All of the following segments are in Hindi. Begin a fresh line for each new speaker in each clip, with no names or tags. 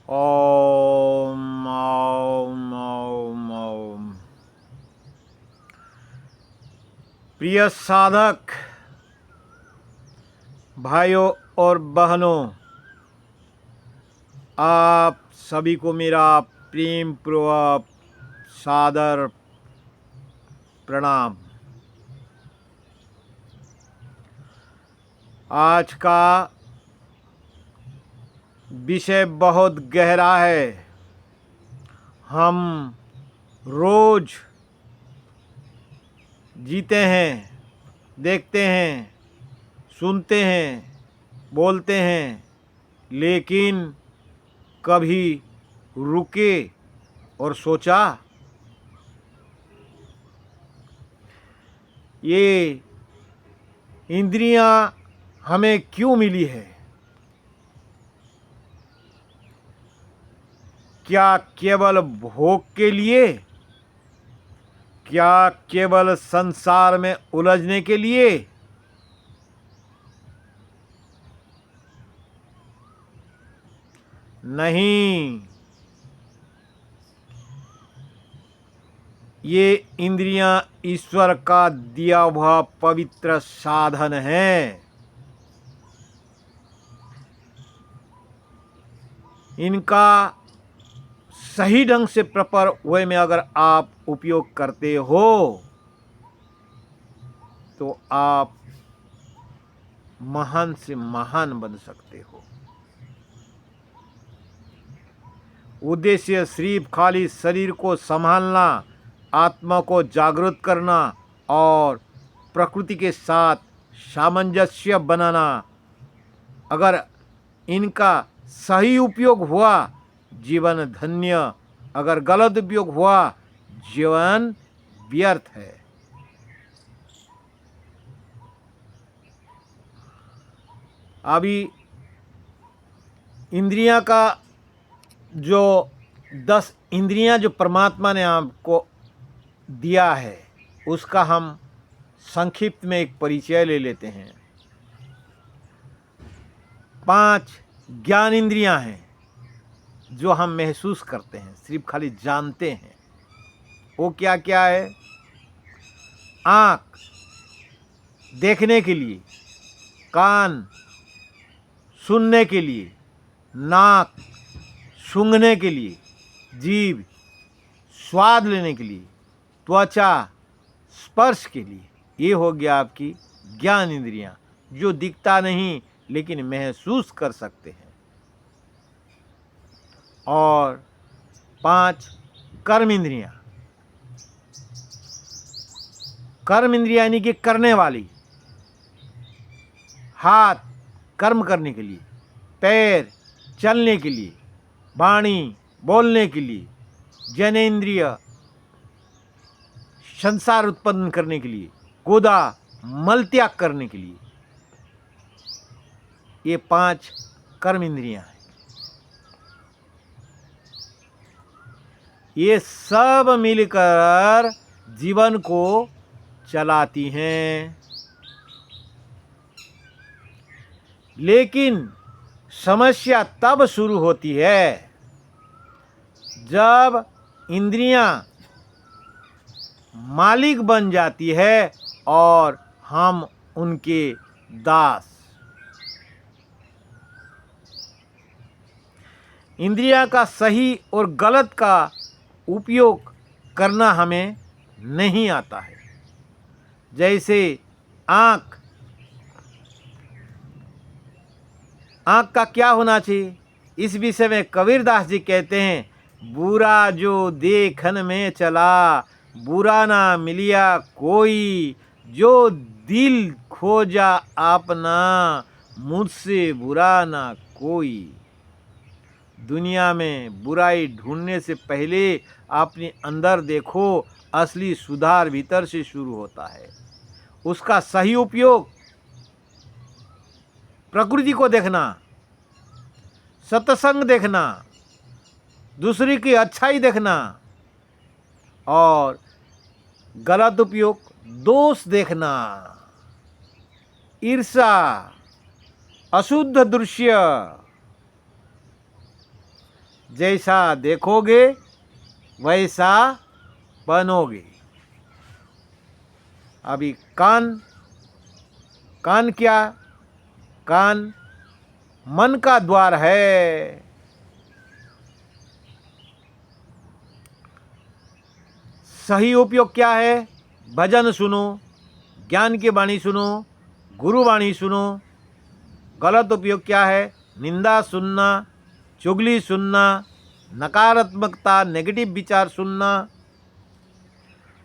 ओम ओम ओम ओम। प्रिय साधक भाइयों और बहनों, आप सभी को मेरा प्रेम पूर्वक सादर प्रणाम। आज का विषय बहुत गहरा है। हम रोज जीते हैं, देखते हैं, सुनते हैं, बोलते हैं, लेकिन कभी रुके और सोचा ये इंद्रियां हमें क्यों मिली है? क्या केवल भोग के लिए? क्या केवल संसार में उलझने के लिए? नहीं, ये इंद्रियां ईश्वर का दिया हुआ पवित्र साधन है। इनका सही ढंग से प्रॉपर वे में अगर आप उपयोग करते हो तो आप महान से महान बन सकते हो। उद्देश्य सिर्फ खाली शरीर को संभालना, आत्मा को जागृत करना और प्रकृति के साथ सामंजस्य बनाना। अगर इनका सही उपयोग हुआ जीवन धन्य, अगर गलत उपयोग हुआ जीवन व्यर्थ है। अभी इंद्रियां का जो 10 इंद्रियां जो परमात्मा ने आपको दिया है उसका हम संक्षिप्त में एक परिचय ले लेते हैं। 5 ज्ञान इंद्रियां हैं जो हम महसूस करते हैं, सिर्फ खाली जानते हैं। वो क्या क्या है? आँख देखने के लिए, कान सुनने के लिए, नाक सूंघने के लिए, जीभ स्वाद लेने के लिए, त्वचा स्पर्श के लिए। ये हो गया आपकी ज्ञान इंद्रियां जो दिखता नहीं लेकिन महसूस कर सकते हैं। और 5 कर्म इंद्रियां। कर्म इंद्रियां यानी कि करने वाली। हाथ कर्म करने के लिए, पैर चलने के लिए, वाणी बोलने के लिए, जनेंद्रिय संसार उत्पन्न करने के लिए, गोदा मल त्याग करने के लिए। ये 5 कर्म इंद्रियां हैं। ये सब मिलकर जीवन को चलाती हैं। लेकिन समस्या तब शुरू होती है जब इंद्रियां मालिक बन जाती है और हम उनके दास। इंद्रियां का सही और गलत का उपयोग करना हमें नहीं आता है। जैसे आँख का क्या होना चाहिए? इस विषय में कबीरदास जी कहते हैं, बुरा जो देखन में चला, बुरा ना मिलिया कोई, जो दिल खोजा अपना, मुझसे बुरा ना कोई। दुनिया में बुराई ढूंढने से पहले अपने अंदर देखो, असली सुधार भीतर से शुरू होता है। उसका सही उपयोग प्रकृति को देखना, सत्संग देखना, दूसरी की अच्छाई देखना, और गलत उपयोग दोष देखना, ईर्ष्या, अशुद्ध दृश्य, जैसा देखोगे वैसा बनोगे। अभी कान, कान क्या? कान मन का द्वार है। सही उपयोग क्या है? भजन सुनो, ज्ञान की वाणी सुनो, गुरु वाणी सुनो। गलत उपयोग क्या है? निंदा सुनना, चुगली सुनना, नकारात्मकता, नेगेटिव विचार सुनना।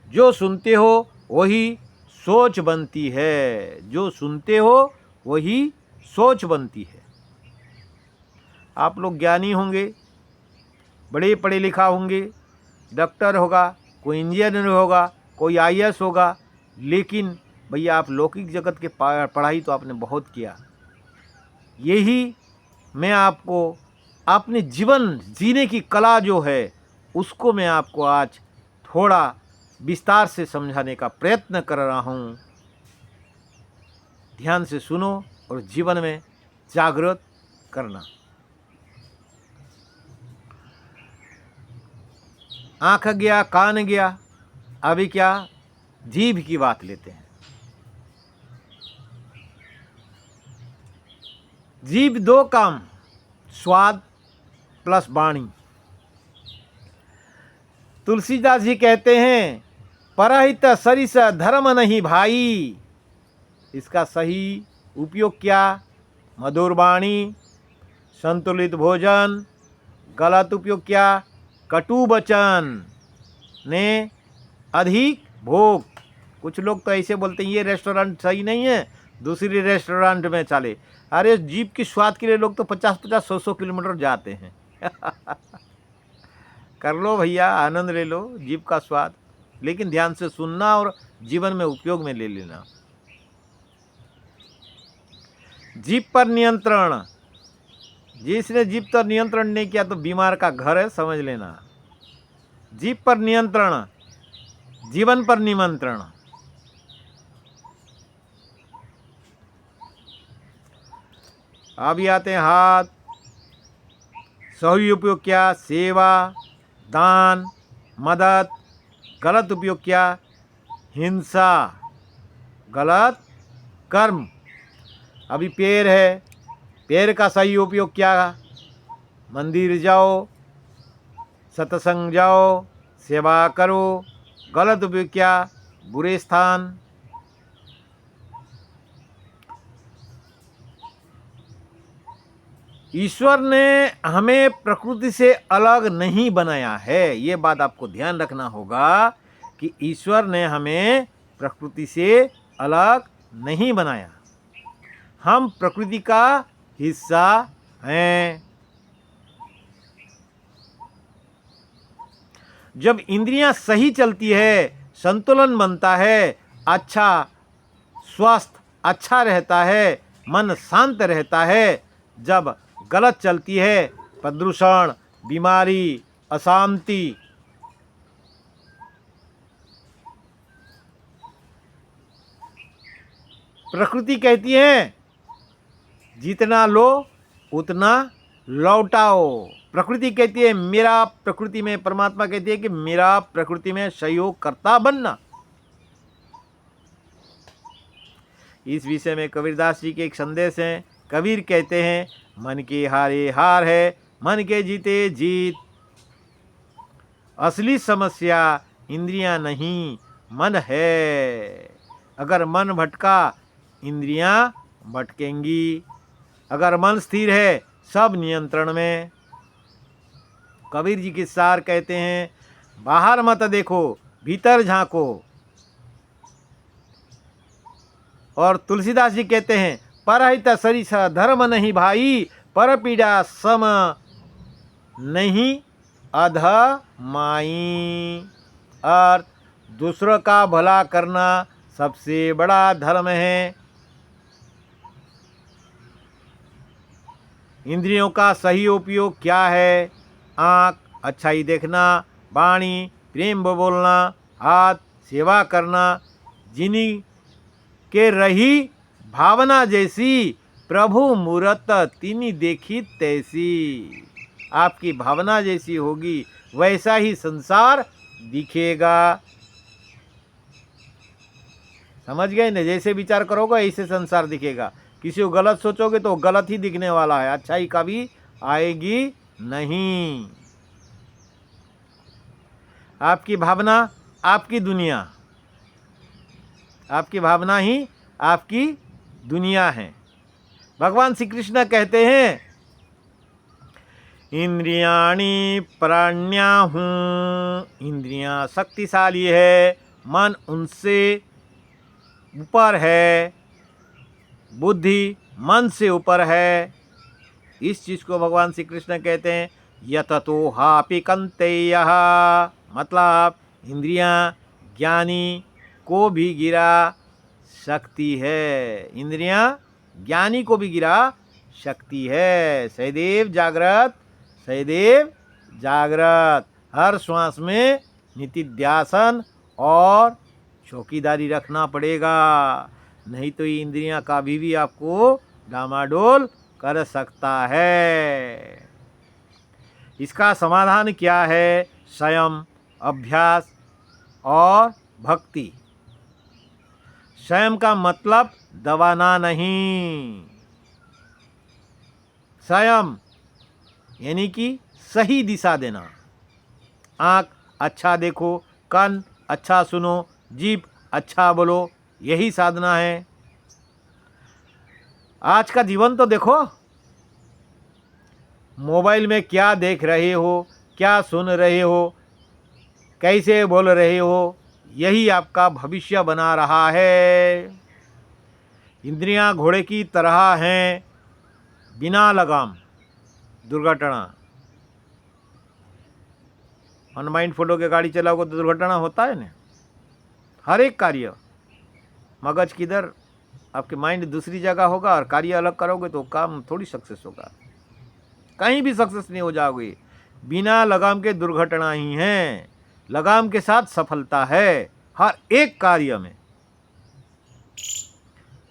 जो सुनते हो वही सोच बनती है। जो सुनते हो वही सोच बनती है। आप लोग ज्ञानी होंगे, बड़े पढ़े लिखा होंगे, डॉक्टर होगा, कोई इंजीनियर होगा, कोई आईएएस होगा, लेकिन भैया आप लौकिक जगत के पढ़ाई तो आपने बहुत किया। यही मैं आपको अपने जीवन जीने की कला जो है उसको मैं आपको आज थोड़ा विस्तार से समझाने का प्रयत्न कर रहा हूँ। ध्यान से सुनो और जीवन में जागृत करना। आँख गया, कान गया, अभी क्या? जीभ की बात लेते हैं। जीभ दो काम, स्वाद प्लस वाणी। तुलसीदास जी कहते हैं परहित सरिस धर्म नहीं भाई। इसका सही उपयोग क्या? मधुर वाणी, संतुलित भोजन। गलत उपयोग क्या? कटु वचन ने अधिक भोग। कुछ लोग तो ऐसे बोलते हैं ये रेस्टोरेंट सही नहीं है, दूसरी रेस्टोरेंट में चले। अरे जीभ की स्वाद के लिए लोग तो 50-50, 100-100 किलोमीटर जाते हैं। कर लो भैया, आनंद ले लो जीभ का स्वाद, लेकिन ध्यान से सुनना और जीवन में उपयोग में ले लेना। जीभ पर नियंत्रण। जिसने जीभ पर नियंत्रण नहीं किया तो बीमार का घर है, समझ लेना। जीभ पर नियंत्रण, जीवन पर निमंत्रण। अभी आते हैं हाथ। सही उपयोग क्या? सेवा, दान, मदद। गलत उपयोग क्या? हिंसा, गलत कर्म। अभी पैर है, पैर का सही उपयोग क्या? मंदिर जाओ, सत्संग जाओ, सेवा करो। गलत उपयोग क्या? बुरे स्थान। ईश्वर ने हमें प्रकृति से अलग नहीं बनाया है। ये बात आपको ध्यान रखना होगा कि ईश्वर ने हमें प्रकृति से अलग नहीं बनाया। हम प्रकृति का हिस्सा हैं। जब इंद्रियां सही चलती है, संतुलन बनता है, अच्छा स्वास्थ्य अच्छा रहता है, मन शांत रहता है। जब गलत चलती है, प्रदूषण, बीमारी, अशांति। प्रकृति कहती है जितना लो उतना लौटाओ। प्रकृति कहती है मेरा प्रकृति में, परमात्मा कहती है कि मेरा प्रकृति में सहयोग करता बनना। इस विषय में कबीरदास जी के एक संदेश है। कबीर कहते हैं मन के हारे हार है, मन के जीते जीत। असली समस्या इंद्रियां नहीं, मन है। अगर मन भटका, इंद्रियां भटकेंगी। अगर मन स्थिर है, सब नियंत्रण में। कबीर जी के सार कहते हैं बाहर मत देखो, भीतर झांको। और तुलसीदास जी कहते हैं परहित सरिस धर्म नहीं भाई, पर पीड़ा सम नहीं अध माई। अर्थ, दूसरों का भला करना सबसे बड़ा धर्म है। इंद्रियों का सही उपयोग क्या है? आँख अच्छाई देखना, वाणी प्रेम बोलना, हाथ सेवा करना, जिन्हीं के रही भावना जैसी, प्रभु मूरत तिनी देखी तैसी। आपकी भावना जैसी होगी वैसा ही संसार दिखेगा। समझ गए ना? जैसे विचार करोगे ऐसे संसार दिखेगा। किसी को गलत सोचोगे तो गलत ही दिखने वाला है, अच्छाई कभी आएगी नहीं। आपकी भावना आपकी दुनिया, आपकी भावना ही आपकी दुनिया है। भगवान श्री कृष्ण कहते हैं इंद्रियाणि प्राण्याहूँ, इंद्रियां शक्तिशाली है, मन उनसे ऊपर है, बुद्धि मन से ऊपर है। इस चीज़ को भगवान श्री कृष्ण कहते हैं यततो हापि कन्तेयः, मतलब इंद्रियां ज्ञानी को भी गिरा सकती है, इंद्रियां ज्ञानी को भी गिरा सकती है। सदैव जागृत, सदैव जागृत, हर श्वास में नितिध्यासन और चौकीदारी रखना पड़ेगा, नहीं तो ये इंद्रियां कभी भी आपको डामाडोल कर सकता है। इसका समाधान क्या है? संयम, अभ्यास और भक्ति। संयम का मतलब दबाना नहीं, संयम यानी कि सही दिशा देना। आँख अच्छा देखो, कान अच्छा सुनो, जीभ अच्छा बोलो, यही साधना है। आज का जीवन तो देखो, मोबाइल में क्या देख रहे हो, क्या सुन रहे हो, कैसे बोल रहे हो, यही आपका भविष्य बना रहा है। इंद्रियां घोड़े की तरह हैं, बिना लगाम दुर्घटना। अनमाइंड फोटो के गाड़ी चलाओगे तो दुर्घटना होता है ना। हर एक कार्य, मगज किधर, आपके माइंड दूसरी जगह होगा और कार्य अलग करोगे तो काम थोड़ी सक्सेस होगा, कहीं भी सक्सेस नहीं हो जाओगे। बिना लगाम के दुर्घटना ही है, लगाम के साथ सफलता है हर एक कार्य में।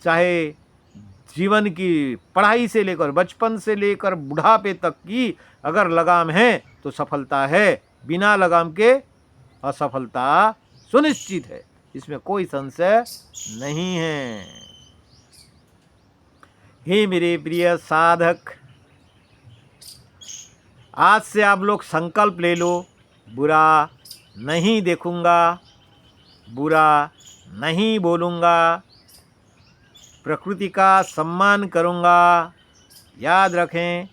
चाहे जीवन की पढ़ाई से लेकर, बचपन से लेकर बुढ़ापे तक की अगर लगाम है तो सफलता है, बिना लगाम के असफलता सुनिश्चित है, इसमें कोई संशय नहीं है। हे मेरे प्रिय साधक, आज से आप लोग संकल्प ले लो, बुरा नहीं देखूंगा, बुरा नहीं बोलूँगा, प्रकृति का सम्मान करूँगा। याद रखें,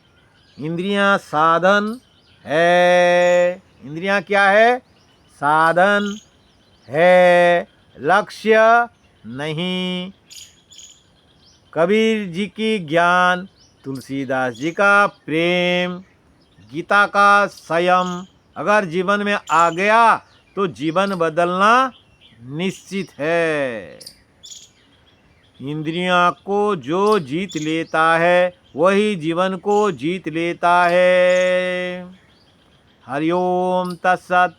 इंद्रियां साधन है। इंद्रियां क्या है? साधन है, लक्ष्य नहीं। कबीर जी की ज्ञान, तुलसीदास जी का प्रेम, गीता का संयम अगर जीवन में आ गया तो जीवन बदलना निश्चित है। इंद्रियां को जो जीत लेता है वही जीवन को जीत लेता है। हरिओम तत्सत।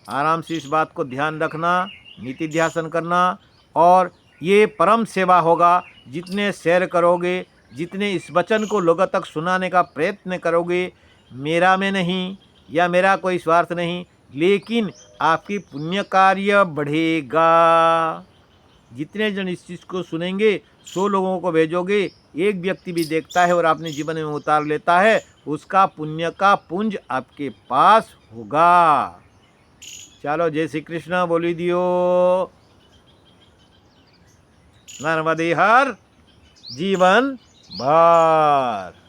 आराम से इस बात को ध्यान रखना, नीति ध्यासन करना, और ये परम सेवा होगा। जितने शेयर करोगे, जितने इस वचन को लोगों तक सुनाने का प्रयत्न करोगे, मेरा में नहीं या मेरा कोई स्वार्थ नहीं, लेकिन आपकी पुण्य कार्य बढ़ेगा। जितने जन इस चीज़ को सुनेंगे, 100 लोगों को भेजोगे, एक व्यक्ति भी देखता है और अपने जीवन में उतार लेता है, उसका पुण्य का पुंज आपके पास होगा। चलो, जय श्री कृष्ण बोली दियो। नर्मदे हर जीवन भर।